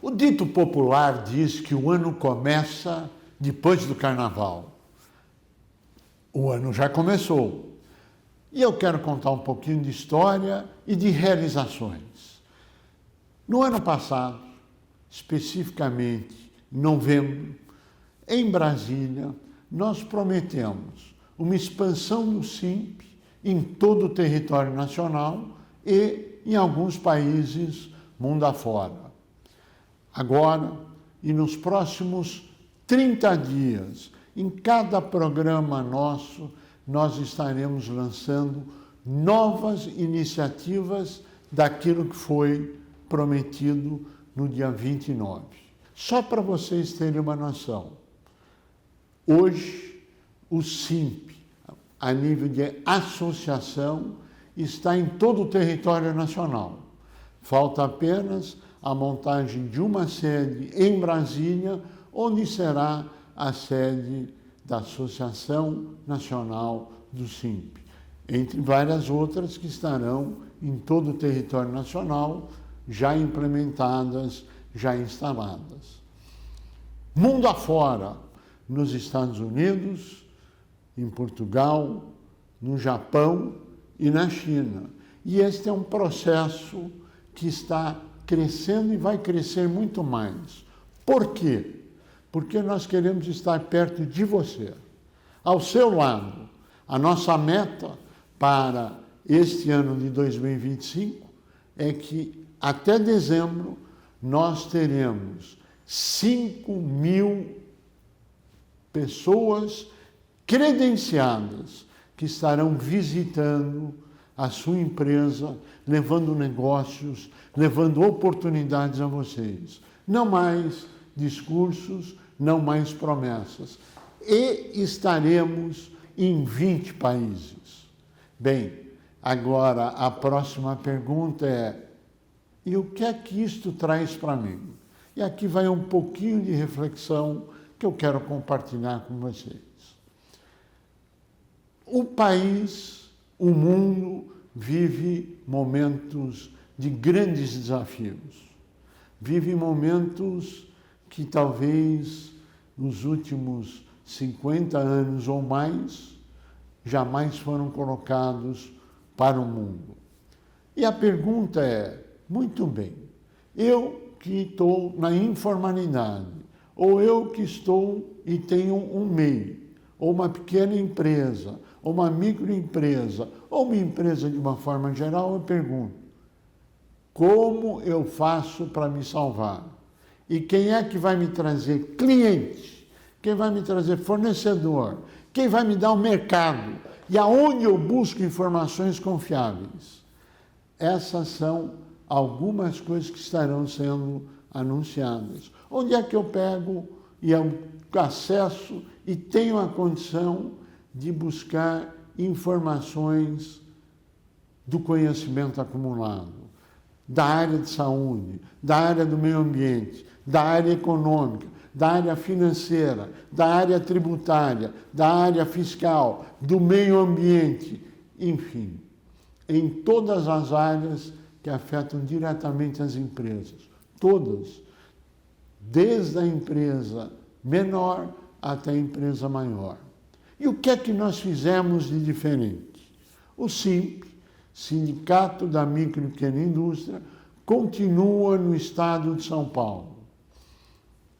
O dito popular diz que o ano começa depois do carnaval. O ano já começou. E eu quero contar um pouquinho de história e de realizações. No ano passado, especificamente em novembro, em Brasília, nós prometemos uma expansão do SINP em todo o território nacional e em alguns países mundo afora. Agora, e nos próximos 30 dias, em cada programa nosso, nós estaremos lançando novas iniciativas daquilo que foi prometido no dia 29. Só para vocês terem uma noção, hoje o SINP, a nível de associação, está em todo o território nacional. Falta apenas a montagem de uma sede em Brasília, onde será a sede da Associação Nacional do SINP, entre várias outras que estarão em todo o território nacional, já implementadas, já instaladas. Mundo afora, nos Estados Unidos, em Portugal, no Japão e na China. E este é um processo que está crescendo e vai crescer muito mais. Por quê? Porque nós queremos estar perto de você, ao seu lado. A nossa meta para este ano de 2025 é que até dezembro nós teremos 5.000 pessoas credenciadas que estarão visitando a sua empresa, levando negócios, levando oportunidades a vocês. Não mais discursos, não mais promessas. E estaremos em 20 países. Bem, agora a próxima pergunta é: e o que é que isto traz para mim? E aqui vai um pouquinho de reflexão que eu quero compartilhar com vocês. O país, o mundo, vive momentos de grandes desafios. Vive momentos que talvez nos últimos 50 anos ou mais jamais foram colocados para o mundo. E a pergunta é, muito bem, eu que estou na informalidade, ou eu que estou e tenho um MEI, ou uma pequena empresa, ou uma microempresa, ou uma empresa de uma forma geral, eu pergunto, como eu faço para me salvar? E quem é que vai me trazer cliente? Quem vai me trazer fornecedor? Quem vai me dar o mercado? E aonde eu busco informações confiáveis? Essas são algumas coisas que estarão sendo anunciadas. Onde é que eu pego e eu acesso e tenho a condição de buscar informações do conhecimento acumulado, da área de saúde, da área do meio ambiente, da área econômica, da área financeira, da área tributária, da área fiscal, do meio ambiente, enfim, em todas as áreas que afetam diretamente as empresas, todas, desde a empresa menor até a empresa maior. E o que é que nós fizemos de diferente? O SINP, Sindicato da Micro e Pequena Indústria, continua no estado de São Paulo.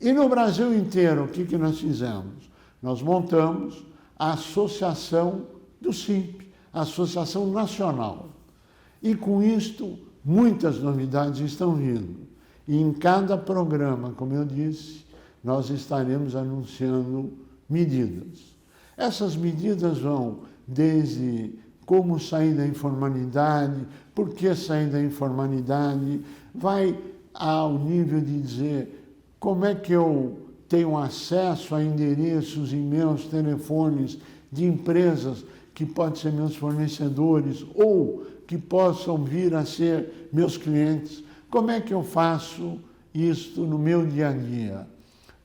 E no Brasil inteiro, o que nós fizemos? Nós montamos a Associação do SINP, a Associação Nacional. E com isto, muitas novidades estão vindo. E em cada programa, como eu disse, nós estaremos anunciando medidas. Essas medidas vão desde como sair da informalidade, por que sair da informalidade, vai ao nível de dizer como é que eu tenho acesso a endereços, e-mails, telefones de empresas que podem ser meus fornecedores ou que possam vir a ser meus clientes. Como é que eu faço isto no meu dia a dia?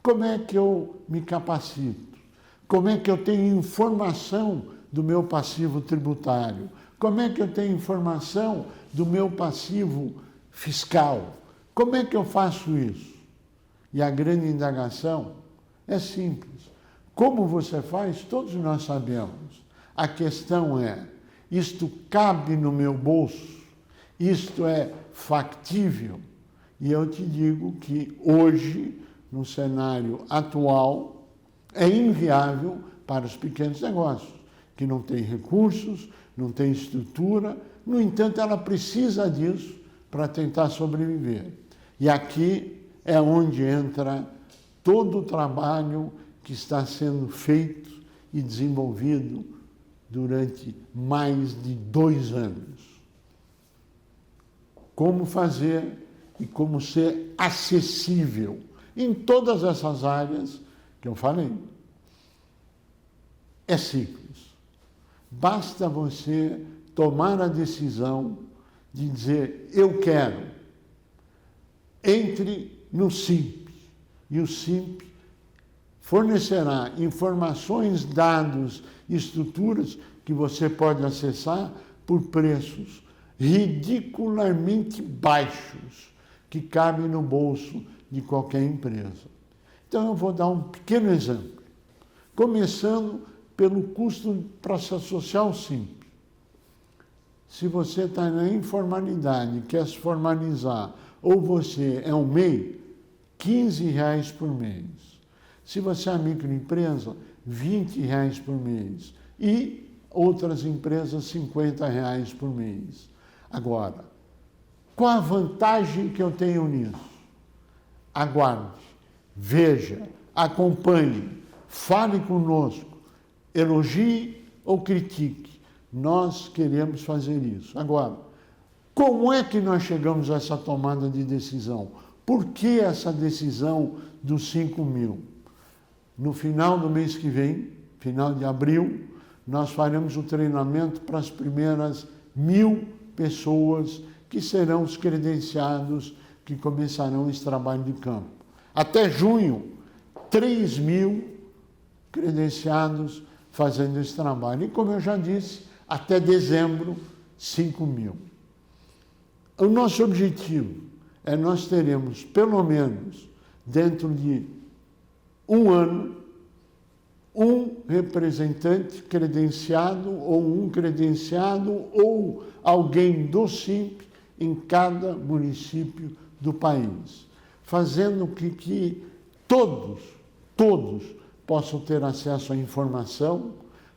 Como é que eu me capacito? Como é que eu tenho informação do meu passivo tributário? Como é que eu tenho informação do meu passivo fiscal? Como é que eu faço isso? E a grande indagação é simples. Como você faz, todos nós sabemos. A questão é, isto cabe no meu bolso? Isto é factível? E eu te digo que hoje, no cenário atual, é inviável para os pequenos negócios, que não têm recursos, não têm estrutura. No entanto, ela precisa disso para tentar sobreviver. E aqui é onde entra todo o trabalho que está sendo feito e desenvolvido durante mais de 2 anos. Como fazer e como ser acessível em todas essas áreas que eu falei. É simples. Basta você tomar a decisão de dizer, eu quero. Entre no Simp. E o Simp fornecerá informações, dados, estruturas que você pode acessar por preços ridiculamente baixos, que cabem no bolso de qualquer empresa. Então eu vou dar um pequeno exemplo, começando pelo custo para se associar ao Simp. Se você está na informalidade, quer se formalizar, ou você é um MEI, R$15 por mês. Se você é microempresa, R$20 por mês. E outras empresas, R$50 por mês. Agora, qual a vantagem que eu tenho nisso? Aguarde, veja, acompanhe, fale conosco, elogie ou critique. Nós queremos fazer isso. Agora, como é que nós chegamos a essa tomada de decisão? Por que essa decisão dos 5 mil? No final do mês que vem, final de abril, nós faremos o treinamento para as primeiras 1.000 pessoas que serão os credenciados que começarão esse trabalho de campo. Até junho, 3.000 credenciados fazendo esse trabalho. E como eu já disse, até dezembro, 5.000. O nosso objetivo é nós teremos, pelo menos, dentro de 1 ano, um representante credenciado ou um credenciado ou alguém do Simp em cada município do país, fazendo que todos possam ter acesso à informação,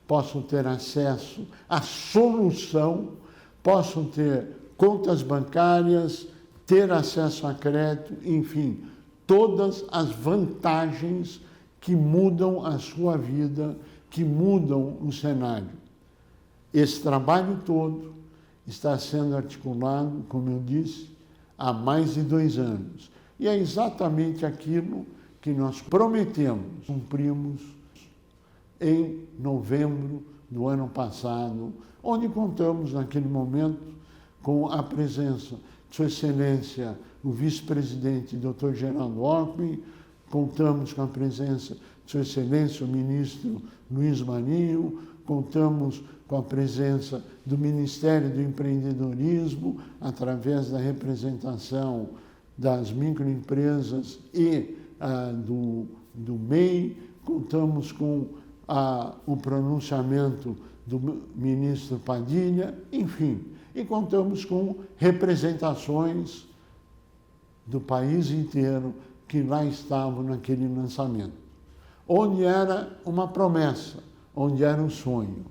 possam ter acesso à solução, possam ter contas bancárias, ter acesso a crédito, enfim, todas as vantagens que mudam a sua vida, que mudam o cenário. Esse trabalho todo está sendo articulado, como eu disse, há mais de 2 anos. E é exatamente aquilo que nós prometemos, cumprimos em novembro do ano passado, onde contamos naquele momento com a presença de Sua Excelência, o vice-presidente Dr. Geraldo Alckmin, contamos com a presença de Sua Excelência, o ministro Luiz Marinho, contamos com a presença do Ministério do Empreendedorismo, através da representação das microempresas e do MEI, contamos com o pronunciamento do ministro Padilha, enfim, e contamos com representações do país inteiro que lá estavam naquele lançamento, onde era uma promessa, onde era um sonho.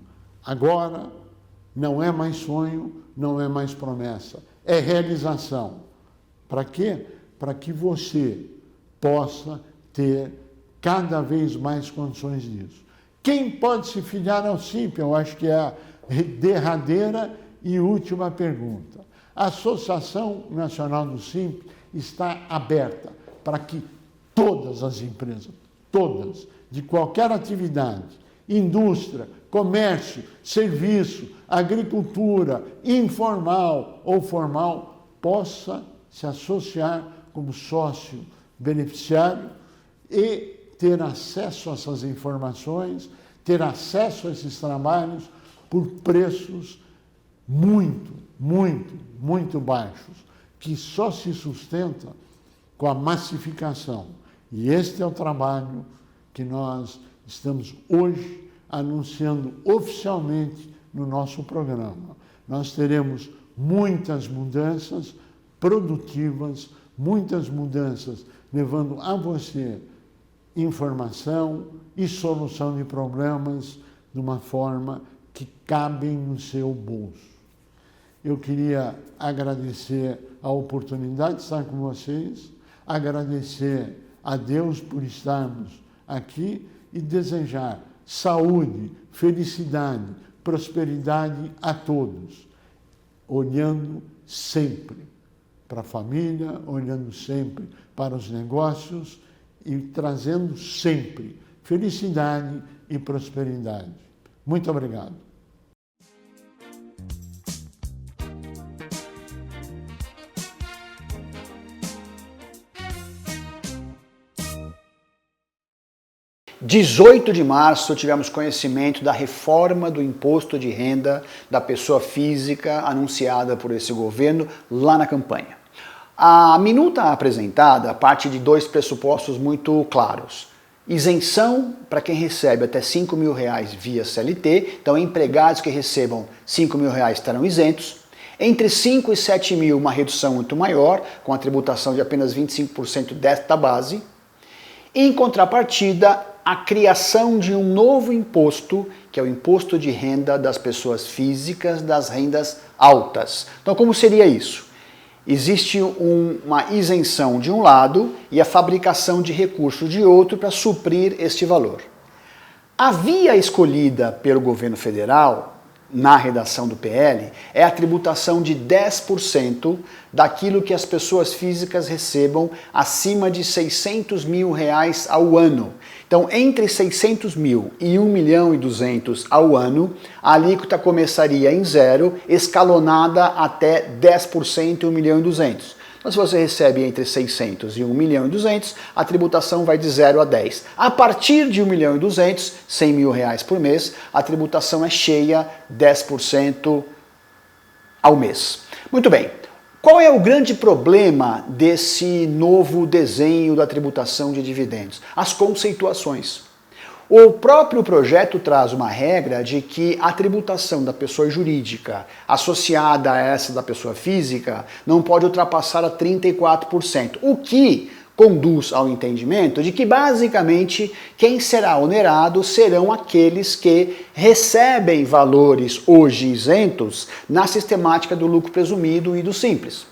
Agora, não é mais sonho, não é mais promessa, é realização. Para quê? Para que você possa ter cada vez mais condições disso. Quem pode se filiar ao Simp? Eu acho que é a derradeira e última pergunta. A Associação Nacional do Simp está aberta para que todas as empresas, todas, de qualquer atividade, indústria, comércio, serviço, agricultura, informal ou formal, possa se associar como sócio beneficiário e ter acesso a essas informações, ter acesso a esses trabalhos por preços muito baixos, que só se sustenta com a massificação. E este é o trabalho que nós estamos hoje anunciando oficialmente no nosso programa. Nós teremos muitas mudanças produtivas, muitas mudanças levando a você informação e solução de problemas de uma forma que cabem no seu bolso. Eu queria agradecer a oportunidade de estar com vocês, agradecer a Deus por estarmos aqui e desejar saúde, felicidade, prosperidade a todos, olhando sempre para a família, olhando sempre para os negócios e trazendo sempre felicidade e prosperidade. Muito obrigado. Dia 18 de março tivemos conhecimento da reforma do imposto de renda da pessoa física anunciada por esse governo lá na campanha. A minuta apresentada parte de dois pressupostos muito claros. Isenção para quem recebe até R$5 mil via CLT, então empregados que recebam R$5 mil estarão isentos. Entre 5 e 7 mil, uma redução muito maior, com a tributação de apenas 25% desta base. Em contrapartida, a criação de um novo imposto, que é o imposto de renda das pessoas físicas das rendas altas. Então, como seria isso? Existe uma isenção de um lado e a fabricação de recursos de outro para suprir este valor. A via escolhida pelo governo federal, na redação do PL, é a tributação de 10% daquilo que as pessoas físicas recebam acima de R$600 mil ao ano. Então, entre 600 mil e 1.200.000 ao ano, a alíquota começaria em zero, escalonada até 10% e 1.200.000. Então, se você recebe entre 600 e 1.200.000, a tributação vai de 0 a 10. A partir de 1.200.000, R$100 mil por mês, a tributação é cheia, 10% ao mês. Muito bem. Qual é o grande problema desse novo desenho da tributação de dividendos? As conceituações. O próprio projeto traz uma regra de que a tributação da pessoa jurídica associada a essa da pessoa física não pode ultrapassar a 34%, o que conduz ao entendimento de que basicamente quem será onerado serão aqueles que recebem valores hoje isentos na sistemática do lucro presumido e do simples.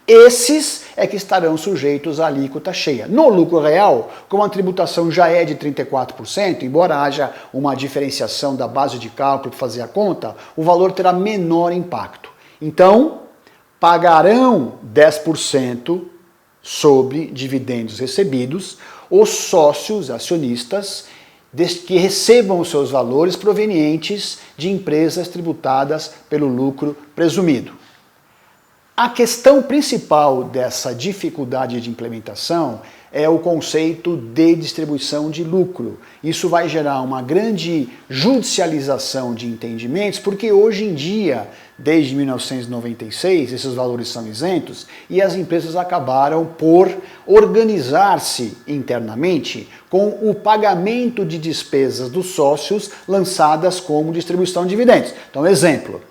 Esses é que estarão sujeitos à alíquota cheia. No lucro real, como a tributação já é de 34%, embora haja uma diferenciação da base de cálculo para fazer a conta, o valor terá menor impacto. Então, pagarão 10% sobre dividendos recebidos os sócios acionistas que recebam os seus valores provenientes de empresas tributadas pelo lucro presumido. A questão principal dessa dificuldade de implementação é o conceito de distribuição de lucro. Isso vai gerar uma grande judicialização de entendimentos, porque hoje em dia, desde 1996, esses valores são isentos e as empresas acabaram por organizar-se internamente com o pagamento de despesas dos sócios lançadas como distribuição de dividendos. Então, exemplo.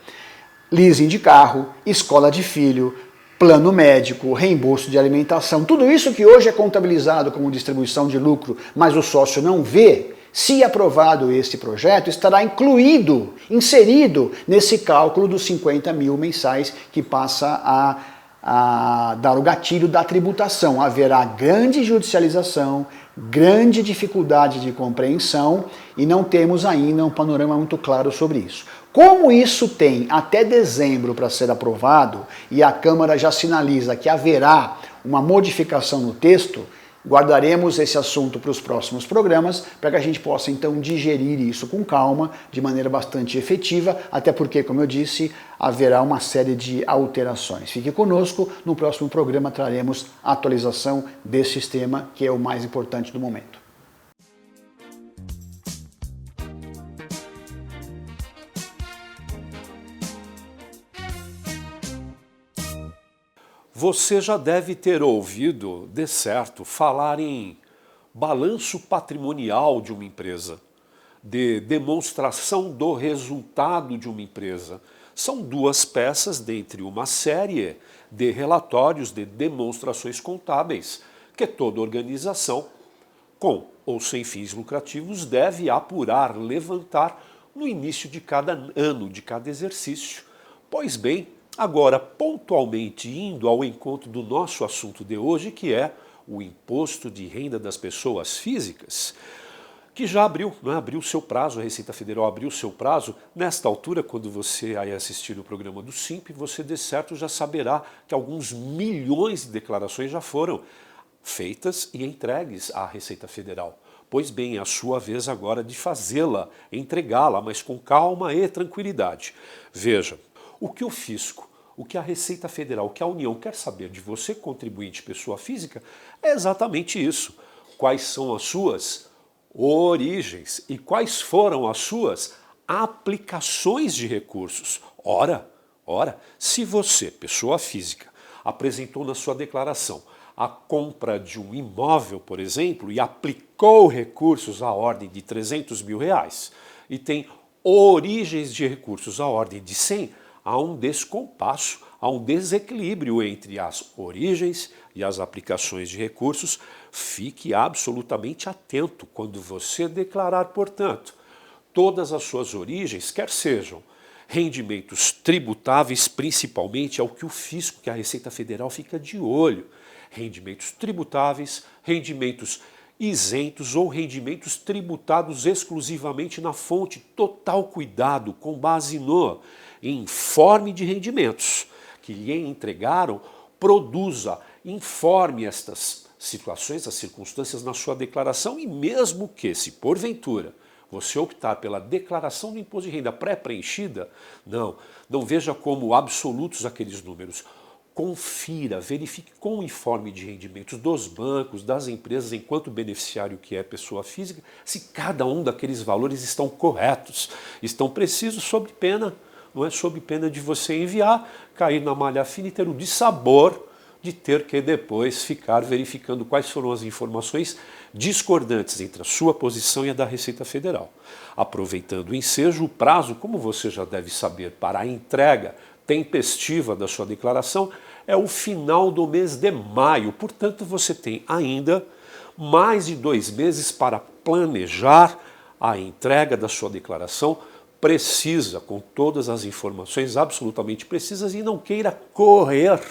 Leasing de carro, escola de filho, plano médico, reembolso de alimentação, tudo isso que hoje é contabilizado como distribuição de lucro, mas o sócio não vê, se aprovado este projeto, estará inserido nesse cálculo dos 50 mil mensais que passa a dar o gatilho da tributação. Haverá grande judicialização, grande dificuldade de compreensão e não temos ainda um panorama muito claro sobre isso. Como isso tem até dezembro para ser aprovado e a Câmara já sinaliza que haverá uma modificação no texto, guardaremos esse assunto para os próximos programas para que a gente possa então digerir isso com calma, de maneira bastante efetiva, até porque, como eu disse, haverá uma série de alterações. Fique conosco, no próximo programa traremos a atualização desse sistema que é o mais importante do momento. Você já deve ter ouvido, de certo, falar em balanço patrimonial de uma empresa, de demonstração do resultado de uma empresa. São duas peças dentre uma série de relatórios, de demonstrações contábeis, que toda organização, com ou sem fins lucrativos, deve apurar, levantar no início de cada ano, de cada exercício. Pois bem, agora pontualmente indo ao encontro do nosso assunto de hoje, que é o imposto de renda das pessoas físicas, que já abriu, abriu seu prazo, a Receita Federal abriu seu prazo. Nesta altura, quando você aí assistir o programa do SIMP, você de certo já saberá que alguns milhões de declarações já foram feitas e entregues à Receita Federal. Pois bem, é a sua vez agora de fazê-la, entregá-la, mas com calma e tranquilidade. Veja, o que o fisco, o que a Receita Federal, o que a União quer saber de você, contribuinte pessoa física, é exatamente isso. Quais são as suas origens e quais foram as suas aplicações de recursos. Ora, se você, pessoa física, apresentou na sua declaração a compra de um imóvel, por exemplo, e aplicou recursos à ordem de R$300 mil e tem origens de recursos à ordem de 100, há um descompasso, há um desequilíbrio entre as origens e as aplicações de recursos. Fique absolutamente atento quando você declarar, portanto, todas as suas origens, quer sejam rendimentos tributáveis, principalmente é o que o fisco, que a Receita Federal fica de olho, rendimentos tributáveis, rendimentos isentos ou rendimentos tributados exclusivamente na fonte. Total cuidado com base no informe de rendimentos que lhe entregaram, produza, informe estas situações, as circunstâncias na sua declaração, e mesmo que, se porventura você optar pela declaração do imposto de renda pré-preenchida, não veja como absolutos aqueles números. Confira, verifique com o informe de rendimentos dos bancos, das empresas, enquanto beneficiário que é pessoa física, se cada um daqueles valores estão corretos, estão precisos, sob pena, não é sob pena de você enviar, cair na malha fina e ter o dissabor de ter que depois ficar verificando quais foram as informações discordantes entre a sua posição e a da Receita Federal. Aproveitando o ensejo, o prazo, como você já deve saber, para a entrega tempestiva da sua declaração é o final do mês de maio. Portanto, você tem ainda mais de 2 meses para planejar a entrega da sua declaração precisa, com todas as informações absolutamente precisas, e não queira correr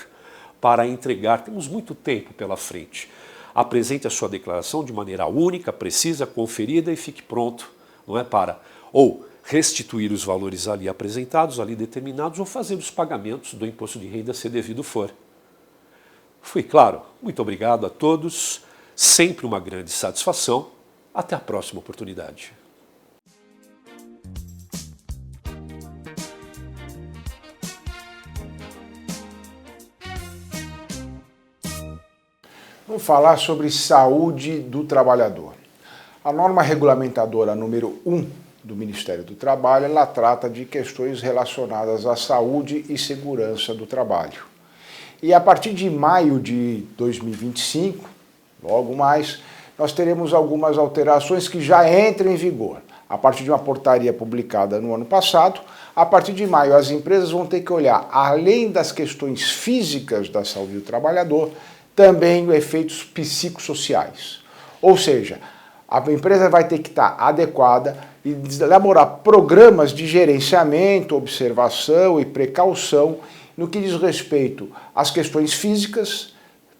para entregar. Temos muito tempo pela frente. Apresente a sua declaração de maneira única, precisa, conferida e fique pronto, não é, para ou restituir os valores ali apresentados, ali determinados, ou fazer os pagamentos do imposto de renda se devido for. Fui claro? Muito obrigado a todos, sempre uma grande satisfação. Até a próxima oportunidade. Vamos falar sobre saúde do trabalhador. A norma regulamentadora número 1 do Ministério do Trabalho, ela trata de questões relacionadas à saúde e segurança do trabalho. E a partir de maio de 2025, logo mais, nós teremos algumas alterações que já entram em vigor. A partir de uma portaria publicada no ano passado, a partir de maio as empresas vão ter que olhar, além das questões físicas da saúde do trabalhador, também efeitos psicossociais. Ou seja, a empresa vai ter que estar adequada e elaborar programas de gerenciamento, observação e precaução no que diz respeito às questões físicas,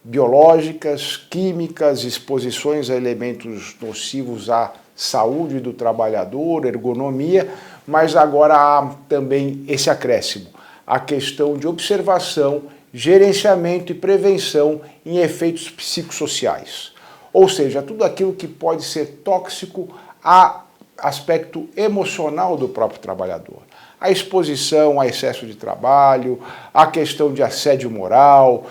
biológicas, químicas, exposições a elementos nocivos à saúde do trabalhador, ergonomia, mas agora há também esse acréscimo, a questão de observação, gerenciamento e prevenção em efeitos psicossociais. Ou seja, tudo aquilo que pode ser tóxico a aspecto emocional do próprio trabalhador. A exposição a excesso de trabalho, a questão de assédio moral,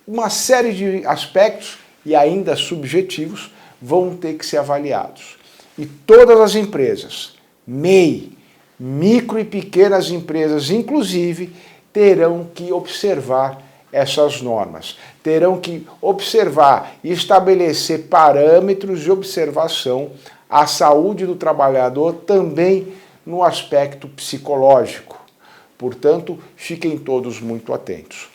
uma série de aspectos e ainda subjetivos vão ter que ser avaliados. E todas as empresas, MEI, micro e pequenas empresas inclusive, terão que observar essas normas. Terão que observar e estabelecer parâmetros de observação à saúde do trabalhador também no aspecto psicológico. Portanto, fiquem todos muito atentos.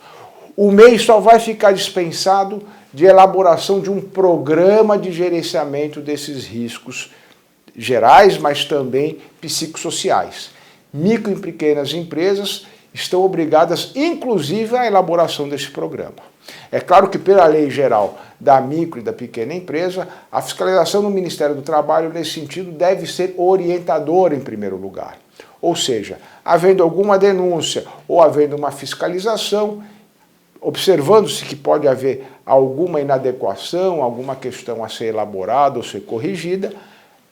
O MEI só vai ficar dispensado de elaboração de um programa de gerenciamento desses riscos gerais, mas também psicossociais. Micro e pequenas empresas estão obrigadas, inclusive, à elaboração desse programa. É claro que, pela lei geral da micro e da pequena empresa, a fiscalização do Ministério do Trabalho, nesse sentido, deve ser orientadora em primeiro lugar. Ou seja, havendo alguma denúncia ou havendo uma fiscalização, observando-se que pode haver alguma inadequação, alguma questão a ser elaborada ou ser corrigida,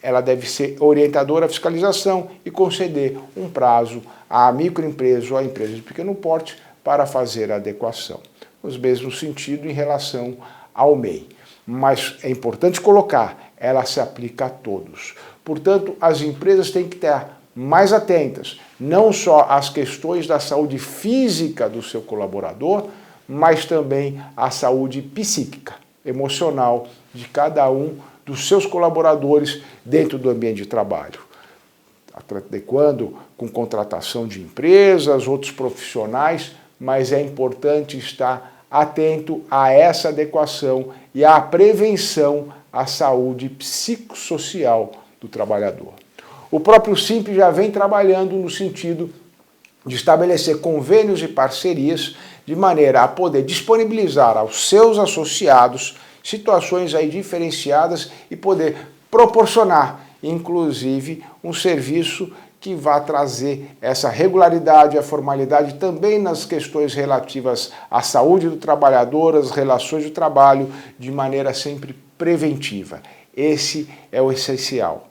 ela deve ser orientadora à fiscalização e conceder um prazo à microempresa ou à empresa de pequeno porte para fazer a adequação. No mesmo sentido em relação ao MEI. Mas é importante colocar, ela se aplica a todos. Portanto, as empresas têm que estar mais atentas, não só às questões da saúde física do seu colaborador, mas também à saúde psíquica, emocional de cada um dos seus colaboradores dentro do ambiente de trabalho. Adequando com contratação de empresas, outros profissionais, mas é importante estar atento a essa adequação e à prevenção à saúde psicossocial do trabalhador. O próprio SINP já vem trabalhando no sentido de estabelecer convênios e parcerias de maneira a poder disponibilizar aos seus associados situações aí diferenciadas e poder proporcionar, inclusive, um serviço que vá trazer essa regularidade e a formalidade também nas questões relativas à saúde do trabalhador, às relações de trabalho, de maneira sempre preventiva. Esse é o essencial.